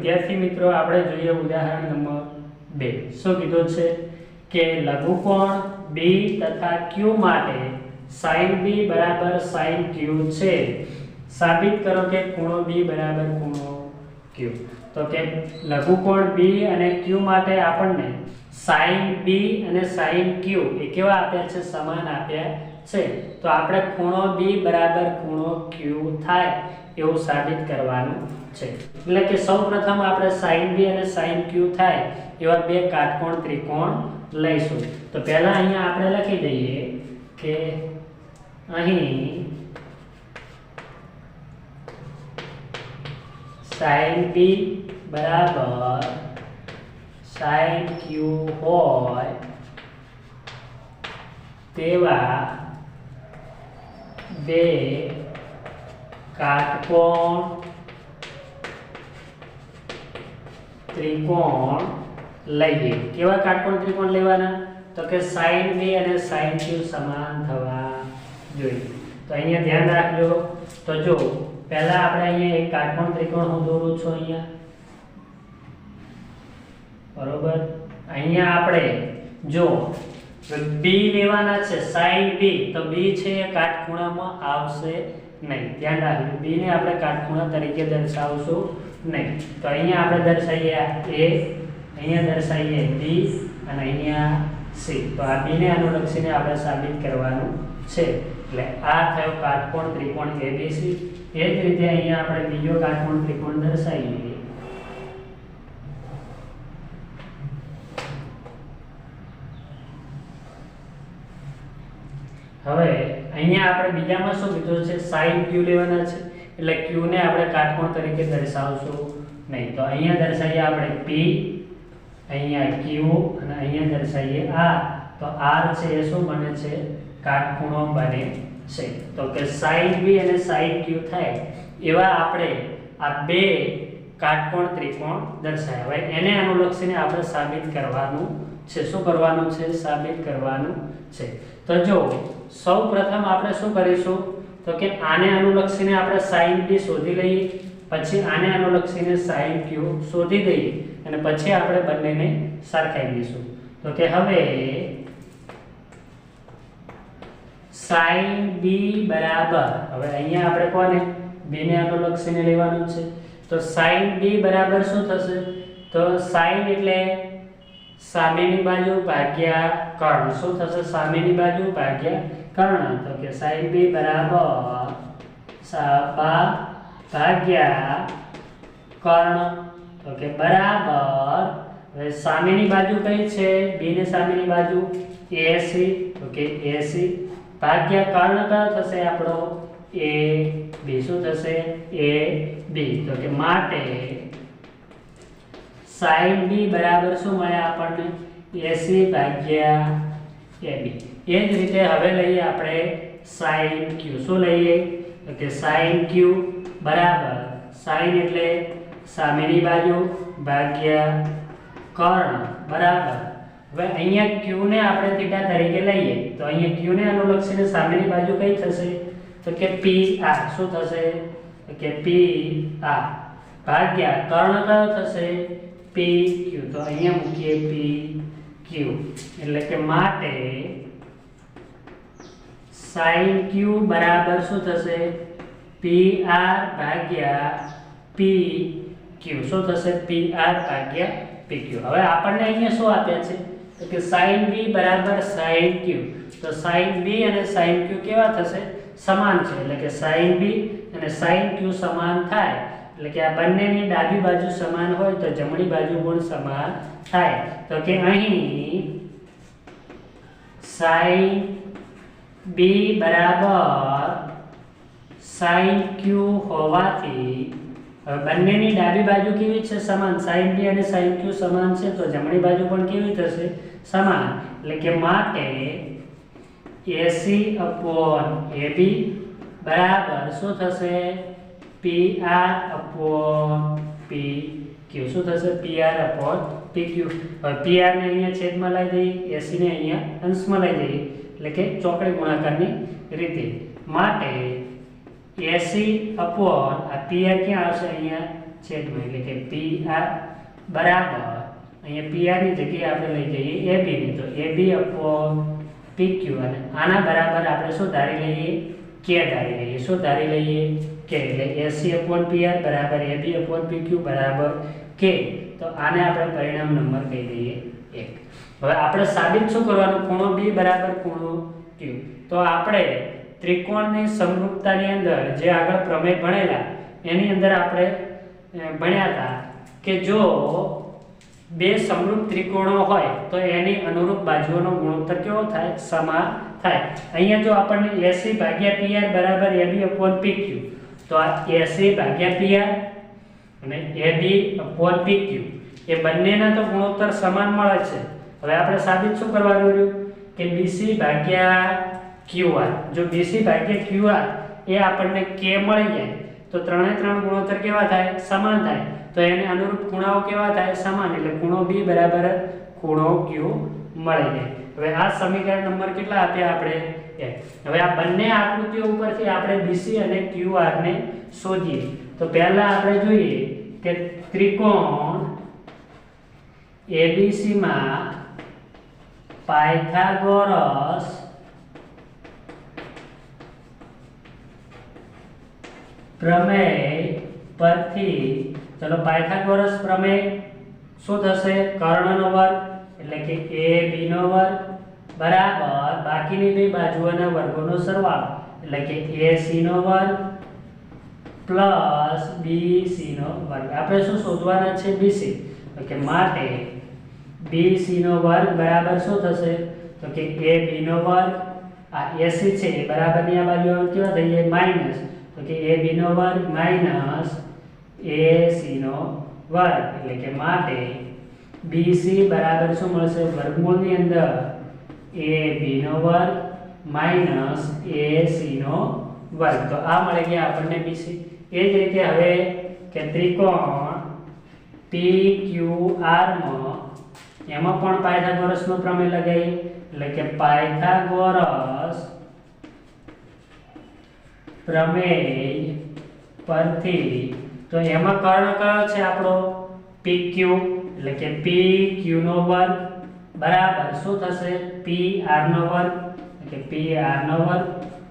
વિદ્યાર્થી મિત્રો આપણે જોઈએ ઉદાહરણ નંબર 2 શું કીધું છે કે લઘુકોણ B તથા Q માટે sin B બરાબર sin Q છે સાબિત કરો કે ખૂણો B બરાબર ખૂણો Q તો કે લઘુકોણ B અને Q માટે આપણને sin B અને sin Q એ કેવા આપ્યા છે સમાન આપ્યા છે તો આપણે ખૂણો B બરાબર ખૂણો Q થાય એવું સાબિત કરવાનું છે એટલે કે સૌપ્રથમ આપણે sin B અને sin Q થાય એવા બે કાટકોણ ત્રિકોણ લઈશું તો પહેલા અહીંયા આપણે લખી દઈએ કે અહીં sin B બરાબર sin Q હોય તેવા બે કાટકોણ ત્રિકોણ લઈએ કેવા કાટકોણ ત્રિકોણ લેવાના તો કે sin B અને sin Q સમાન થવા જોઈએ તો અહીંયા ધ્યાન રાખજો તો જો પહેલા આપણે અહીંયા એક કાટકોણ ત્રિકોણ હું દોરું છું અહીંયા બરોબર અહીંયા આપણે જો B લેવાના છે sin B તો B છે એ કાટખૂણામાં આવશે નહીં ધ્યાન રાખજો B ને આપણે કાટખૂણા તરીકે દર્શાવશું નહીં તો અહીંયા આપણે દર્શાવીએ A અહીંયા દર્શાવીએ B અને અહીંયા C તો આ B ને અનુલક્ષીને આપણે સાબિત કરવાનું છે એટલે આ થયો કાટકોણ ત્રિકોણ ABC એ જ રીતે અહીંયા આપણે બીજો કાટકોણ ત્રિકોણ દર્શાવીએ હવે અહીંયા આપણે બીજામાં શું કીધું છે sin Q લેવાના છે એટલે Q ને આપણે કાટકોણ તરીકે દર્શાવશું નહીં તો અહીંયા દર્શાવીએ આપણે P અહીંયા Q અને અહીંયા દર્શાવીએ R તો R છે એ શું બને છે કાટખૂણો બને છે તો કે sin B અને sin Q થાય એવા આપણે આ બે કાટકોણ ત્રિકોણ દર્શાવ્યા હવે એને અનુલક્ષીને આપણે સાબિત કરવાનું છે શું કરવાનું છે સાબિત કરવાનું છે તો જો સૌપ્રથમ આપણે શું કરીશું તો કે આને અનુલક્ષીને આપણે sin B શોધી લઈએ પછી આને અનુલક્ષીને sin Q શોધી દઈએ અને પછી આપણે બંનેને સરખાવી દઈશું તો કે હવે sin B બરાબર હવે અહીંયા આપણે કોને B ને અનુલક્ષીને લેવાનું છે તો sin B બરાબર શું થશે તો sin એટલે સામેની બાજુ ભાગ્યા કર્ણ શું થશે સામેની બાજુ ભાગ્યા કર્ણ તો કે sin B બરાબર સાબા ભાગ્યા કર્ણ તો કે બરાબર હવે સામેની બાજુ કઈ છે B ને સામેની બાજુ AC તો કે AC ભાગ્યા કર્ણ કયો થશે આપણો AB શું થશે AB તો કે માટે sin B બરાબર શું મળે આપણને AC ભાગ્યા AB એ જ રીતે હવે લઈએ આપણે sin Q શું લઈએ તો કે sin Q બરાબર sin એટલે સામેની બાજુ ભાગ્યા કર્ણ બરાબર હવે અહીંયા Q ને આપણે થીટા તરીકે લઈએ તો અહીંયા Q ને અનુલક્ષીને સામેની બાજુ કઈ થશે તો કે PR શું થશે તો કે PR ભાગ્યા કર્ણ કયો થશે PQ તો અહીંયા મૂકીએ PQ એટલે કે માટે sin Q બરાબર શું થશે PR ભાગ્યા PQ શું થશે PR ભાગ્યા PQ હવે આપણને અહીંયા શું આપ્યા છે તો કે sin B બરાબર sin Q તો sin B અને sin Q કેવા થશે સમાન છે એટલે કે sin B અને sin Q સમાન થાય એટલે કે આ બંનેની ડાબી બાજુ સમાન હોય તો જમણી બાજુ પણ સમાન થાય તો કે અહીં sin B બરાબર sin Q હોવાથી બંનેની ડાબી બાજુ કેવી છે સમાન sin B અને sin Q સમાન છે તો જમણી બાજુ પણ કેવી થશે સમાન એટલે કે માટે AC upon AB બરાબર શું થશે PR upon PQ શું થશે PR upon PQ હવે PR ને અહીંયા છેદમાં લઈ દઈએ AC ને અહીંયા અંશમાં લઈ દઈએ એટલે કે ચોકડી ગુણાકારની રીતે માટે AC upon આ PR ક્યાં આવશે અહીંયા છેદમાં એટલે કે PR બરાબર અહીંયા PR ની જગ્યાએ આપણે લઈ જઈએ AB ની, તો AB upon PQ અને આના બરાબર આપણે શું ધારી લઈએ K ધારી લઈએ. શું ધારી લઈએ K, એટલે AC upon PR બરાબર AB upon PQ બરાબર K. તો આને આપણે પરિણામ નંબર કહી દઈએ 1. હવે આપણે સાબિત શું કરવાનું, ખૂણો B બરાબર ખૂણો Q. તો આપણે ત્રિકોણની સમરૂપતાની અંદર જે આગળ પ્રમેય ભણેલા એની અંદર આપણે ભણ્યા હતા કે જો બે સમરૂપ ત્રિકોણો હોય તો એની અનુરૂપ બાજુઓનો ગુણોત્તર કેવો થાય, સમાન થાય. અહીંયા જો આપણને AC ભાગ્યા PR બરાબર AB upon PQ, તો આ AC ભાગ્યા PR અને AB upon PQ એ બંનેના તો ગુણોત્તર સમાન મળે છે. હવે આપણે સાબિત શું કરવાનું રહ્યું કે BC ભાગ્યા QR, જો BC ભાગ્યા QR એ આપણને K મળી જાય તો ત્રણે ત્રણ ગુણોત્તર કેવા થાય, સમાન થાય. તો એને અનુરૂપ ખૂણાઓ કેવા થાય, સમાન. એટલે ખૂણો B બરાબર ખૂણો Q મળી જાય. હવે આ સમીકરણ નંબર કેટલા આપ્યા આપણે 1. હવે આ બંને આકૃતિઓ ઉપરથી આપણે BC અને QR ને શોધીએ. તો પહેલા આપણે જોઈએ કે ત્રિકોણ ABC માં પાયથાગોરસ પ્રમેય પરથી, ચલો પાયથાગોરસ પ્રમેય શું થશે, કર્ણનો વર્ગ એટલે કે AB નો વર્ગ બરાબર બાકીની બે બાજુઓના વર્ગોનો સરવાળો એટલે કે AC નો વર્ગ પ્લસ BC નો વર્ગ. આપણે શું શોધવાના છે, BC. ઓકે, માટે BC નો વર્ગ બરાબર શું થશે, તો કે AB નો વર્ગ, આ AC છે એ બરાબરની આ બાજુ કેવા થઈ જાય, માઈનસ. તો કે AB નો વર્ગ માઈનસ AC નો વર્ગ એટલે કે માટે BC બરાબર શું મળશે, વર્ગમૂળની અંદર AB નો વર્ગ માઈનસ AC નો વર્ગ. તો આ મળી ગયા આપણને BC. એ જ રીતે હવે કે ત્રિકોણ PQR માં એમાં પણ પાયથાગોરસનો પ્રમેય લગાવીએ એટલે કે પાયથાગોરસ પ્રમેય પરથી, તો એમાં કર્ણ કયો છે આપણો, PQ. એટલે કે PQ નો વર્ગ બરાબર શું થશે, PR નો વર્ગ એટલે કે PR નો વર્ગ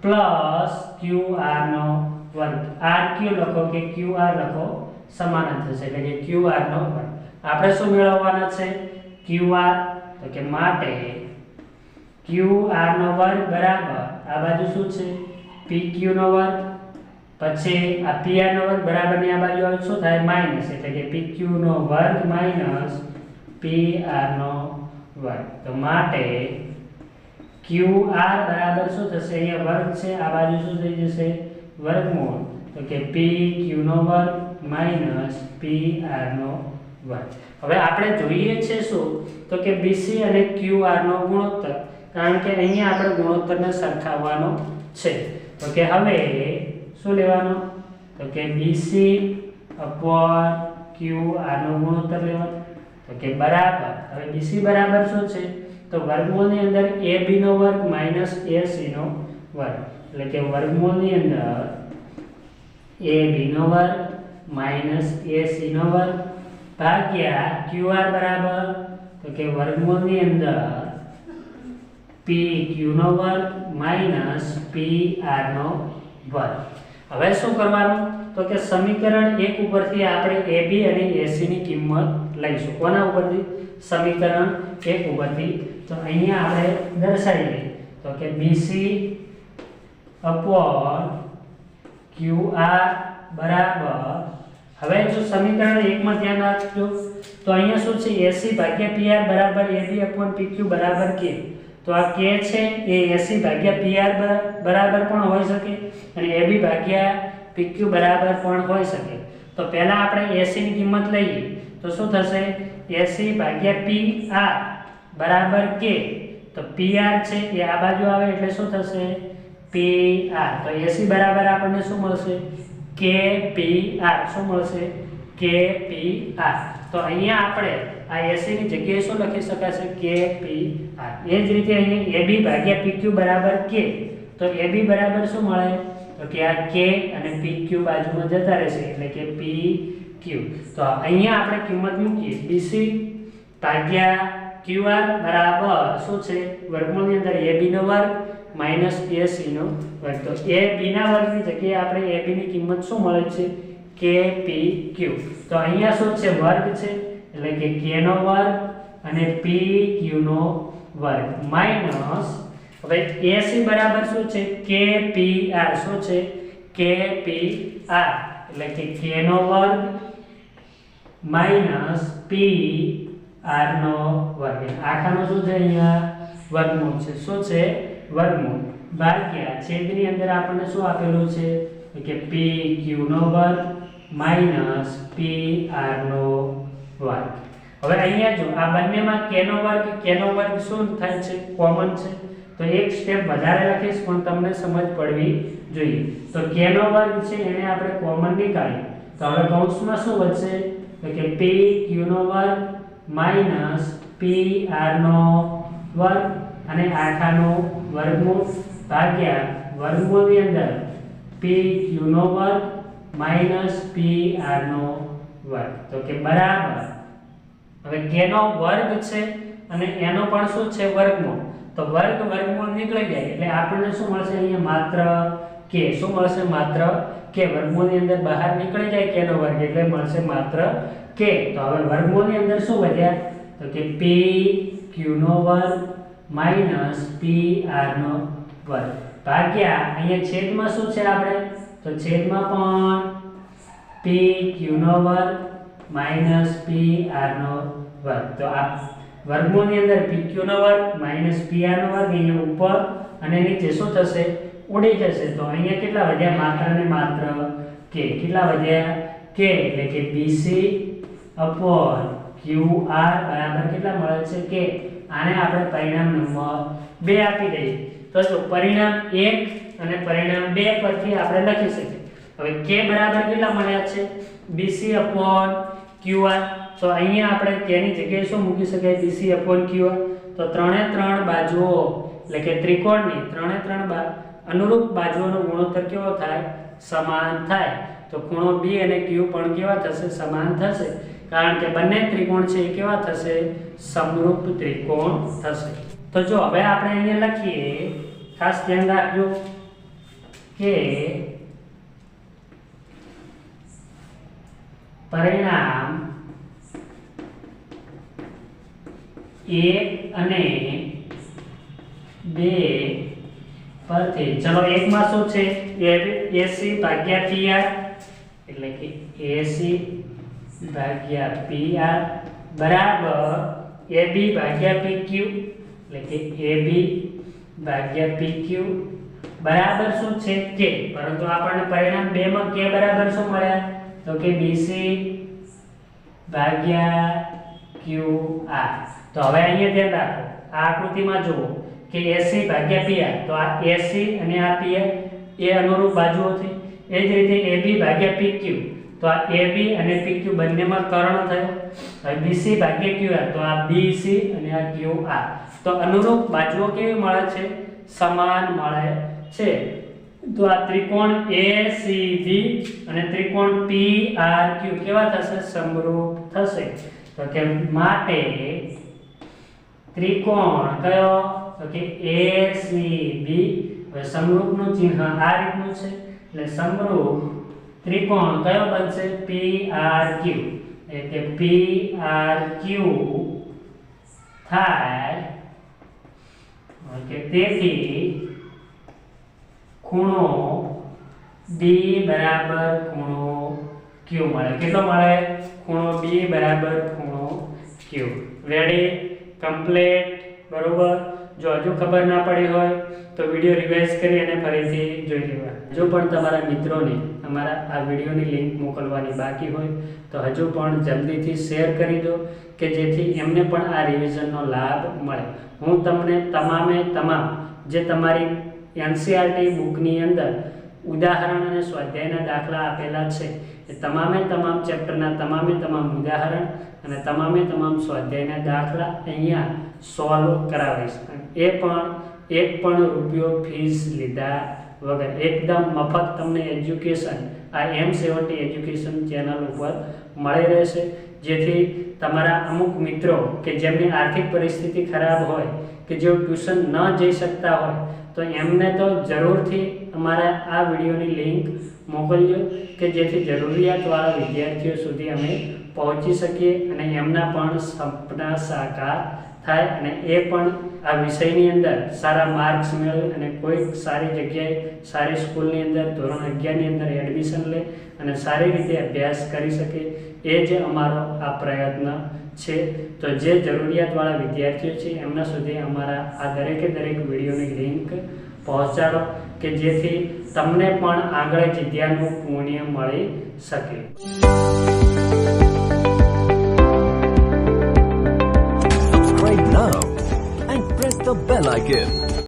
પ્લસ QR નો વર્ગ. RQ લખો કે QR લખો સમાન જ થશે એટલે કે QR નો વર્ગ. આપણે શું મેળવવાના છે, QR. તો કે માટે QR નો વર્ગ બરાબર આ બાજુ શું છે, PQ નો વર્ગ, પછી આ PR નો વર્ગ બરાબરની આ બાજુ આવે શું થાય, માઈનસ. એટલે કે PQ નો વર્ગ માઈનસ PR નો વર્ગ. તો માટે QR બરાબર શું થશે, અહીંયા વર્ગ છે આ બાજુ શું થઈ જશે, વર્ગમૂળ. તો કે PQ નો વર્ગ માઈનસ PR નો વર્ગ. હવે આપણે જોઈએ છે શું, તો કે BC અને QR નો ગુણોત્તર, કારણ કે અહીંયા આપણે ગુણોત્તરને સરખાવવાનો છે. તો કે હવે શું લેવાનું, તો કે BC upon QR નો ગુણોત્તર લેવાનો. તો કે બરાબર હવે BC બરાબર શું છે, તો વર્ગમૂળની અંદર AB નો વર્ગ માઈનસ AC નો વર્ગ એટલે કે વર્ગમૂળની અંદર AB નો વર્ગ માઈનસ AC નો વર્ગ ભાગ્યા QR બરાબર, તો કે વર્ગમૂળની અંદર PQ નો વર્ગ માઈનસ PR નો વર્ગ. હવે શું કરવાનું, તો કે સમીકરણ 1 ઉપરથી આપણે AB અને AC ની કિંમત લઈશું. કોના ઉપરથી, સમીકરણ 1 ઉપરથી. તો અહીંયા આપણે દર્શાવીએ તો કે BC upon QR બરાબર, હવે જો સમીકરણ 1 માં ધ્યાન રાખજો તો અહીંયા શું છે, AC ભાગ્યા PR બરાબર AB upon PQ બરાબર K. તો આ K છે એ AC ભાગ્યા PR બરાબર પણ હોઈ શકે અને AB ભાગ્યા PQ બરાબર પણ હોઈ શકે. તો પહેલા આપણે AC ની કિંમત લઈએ તો શું થશે, AC ભાગ્યા PR બરાબર K. તો PR છે એ આ બાજુ આવે એટલે શું થશે, PR. તો AC બરાબર આપણને શું મળશે, KPR. શું મળશે, KPR. તો અહીંયા આપણે આ AC ની જગ્યાએ શું લખી શકાશે, KPR. એ જ રીતે અહીંયા AB ભાગ્યા PQ બરાબર K. તો AB બરાબર શું મળે, તો કે આ K અને PQ બાજુમાં જતા રહેશે એટલે કે ક્યુ. તો અહીંયા આપણે કિંમત મૂકીએ BC ભાગ્યા QR બરાબર શું છે વર્ગમૂળની અંદર AB નો વર્ગ માઈનસ AC નો વર્ગ. તો AB ના વર્ગની જગ્યાએ આપણે AB ની કિંમત શું મળે છે KPQ. તો અહીંયા શું છે વર્ગ છે એટલે કે K નો વર્ગ અને PQ નો વર્ગ માઈનસ હવે AC બરાબર શું છે KPR. શું છે KPR એટલે કે K નો વર્ગ માઈનસ PR નો વર્ગ. આખાનો શું છે અહીંયા વર્ગમૂળ છે. શું છે વર્ગમૂળ ભાગ્યા છેદની અંદર આપણને શું આપેલું છે કે PQ નો વર્ગ માઈનસ PR નો વર્ગ. હવે અહીંયા જો આ બંનેમાં K નો વર્ગ શું થાય છે કોમન છે. તો એક સ્ટેપ વધારે લખીશ પણ તમને સમજ પડવી જોઈએ. તો K નો વર્ગ છે એને આપણે કોમન નીકાળીએ તો હવે કૌંસમાં શું વધશે તો કે PQ નો વર્ગ માઈનસ PR નો વર્ગ અને આખાનો વર્ગમૂળ ભાગ્યા વર્ગમૂળની અંદર PQ નો વર્ગ માઈનસ PR નો વર્ગ. તો કે બરાબર હવે K નો વર્ગ છે અને એનો પણ શું છે વર્ગમૂળ. તો વર્ગમૂળ નીકળી જાય એટલે આપણને શું મળશે અહીંયા માત્ર K. શું મળશે માત્ર K. વર્ગમૂળની અંદર બહાર નીકળી જાય K નો વર્ગ એટલે મળશે માત્ર K. તો હવે વર્ગમૂળની અંદર શું વધ્યા તો કે PQ નો વર્ગ માઈનસ PR નો વર્ગ ભાગ્યા અહીંયા છેદમાં શું છે આપણે તો છેદમાં પણ PQ નો વર્ગ માઈનસ PR નો વર્ગ. તો આ વર્ગમૂળની અંદર PQ નો વર્ગ માઈનસ PR નો વર્ગ અહીંયા ઉપર અને નીચે શું થશે ઉડી જશે. તો અહીંયા કેટલા વધ્યા માત્ર ને માત્ર K. કેટલા વધ્યા K એટલે કે BC upon QR બરાબર કેટલા મળે છે K. આને આપણે પરિણામ નંબર 2 આપી દઈએ. તો જો પરિણામ 1 અને પરિણામ 2 પરથી આપણે લખી શકીએ. હવે K બરાબર કેટલા મળ્યા છે BC upon QR. તો અહીંયા આપણે K ની જગ્યાએ શું મૂકી શકાય BC upon QR. તો ત્રણે ત્રણ બાજુઓ એટલે કે ત્રિકોણની ત્રણે ત્રણ અનુરૂપ બાજુઓનો ગુણોત્તર કેવો થાય સમાન થાય. તો ખૂણો B અને Q પણ કેવા થશે સમાન થશે કારણ કે બંને ત્રિકોણ છે એ કેવા થશે સમરૂપ ત્રિકોણ થશે. તો જો હવે આપણે અહીંયા લખીએ ખાસ ધ્યાન રાખજો કે પરિણામ 1 અને 2 પરથી ચલો એકમાં શું છે AC ભાગ્યા PR એટલે કે AC ભાગ્યા PR બરાબર AB ભાગ્યા PQ એટલે કે AB ભાગ્યા PQ બરાબર શું છે K. પરંતુ આપણને પરિણામ 2 માં K બરાબર શું મળ્યા તો કે BC ભાગ્યા QR. તો હવે અહીંયા ધ્યાન રાખો આ આકૃતિમાં જુઓ કે AC ભાગ્યા PR. તો આ AC અને આ PR એ અનુરૂપ બાજુઓથી. એ જ રીતે AB ભાગ્યા PQ. તો આ AB અને PQ બંનેમાં કર્ણ થયો. હવે BC ભાગ્યા QR. તો આ BC અને આ QR. તો અનુરૂપ બાજુઓ કેવી મળે છે સમાન મળે છે. તો આ ત્રિકોણ ACB અને ત્રિકોણ PRQ કેવા થશે સમરૂપ થશે. તો કે માટે ત્રિકોણ કયો તો કે ACB. હવે સમરૂપનું ચિહ્ન આ રીતનું છે એટલે સમરૂપ ત્રિકોણ કયો બનશે PRQ. એટલે PRQ થાય કે તેથી ખૂણો B બરાબર ખૂણો Q મળે. કેટલો મળે ખૂણો B બરાબર ખૂણો Q. રેડી કમ્પ્લીટ બરોબર. જો હજુ ખબર ના પડી હોય તો વિડિયો રિવાઇઝ કરી અને ફરીથી જોઈ લેવા. જો પણ તમારા મિત્રોને અમારા આ વિડિયોની લિંક મોકલવાની બાકી હોય તો હજુ પણ જલ્દીથી શેર કરી દો કે જેથી એમને પણ આ રિવિઝનનો લાભ મળે. હું તમને તમામ જે તમારી NCERT બુકની અંદર ઉદાહરણ અને સ્વાધ્યાયના દાખલા આપેલા છે એ તમામ ચેપ્ટરના તમામ ઉદાહરણ અને તમામ સ્વાધ્યાયના દાખલા અહીંયા સોલ્વ કરાવીશ. એ પણ એક પણ રૂપિયો ફીસ લીધા વગર એકદમ મફત તમને એજ્યુકેશન આ M70 એજ્યુકેશન ચેનલ ઉપર મળી રહેશે, જેથી તમારા અમુક મિત્રો કે જેમની આર્થિક પરિસ્થિતિ ખરાબ હોય કે જેઓ ટ્યુશન ન જઈ શકતા હોય તો એમને તો જરૂરથી અમારા આ વિડીયોની લિંક મોકલજો કે જેથી જરૂરિયાતવાળા વિદ્યાર્થીઓ સુધી અમે પહોંચી શકીએ અને એમના પણ સપના સાકાર થાય અને એ પણ આ વિષયની અંદર સારા માર્ક્સ મેળવે અને કોઈ સારી જગ્યાએ સારી સ્કૂલની અંદર ધોરણ 11ની અંદર એડમિશન લે અને સારી રીતે અભ્યાસ કરી શકે, એ જ અમારો આ પ્રયત્ન છે. તો જે જરૂરિયાતવાળા વિદ્યાર્થીઓ છે એમના સુધી અમારા આ દરેકે દરેક વિડીયોની લિંક પહોંચાડો કે જેથી તમને પણ આગળ વિદ્યાનું પુણ્ય મળી શકે. Subscribe now and press the bell icon.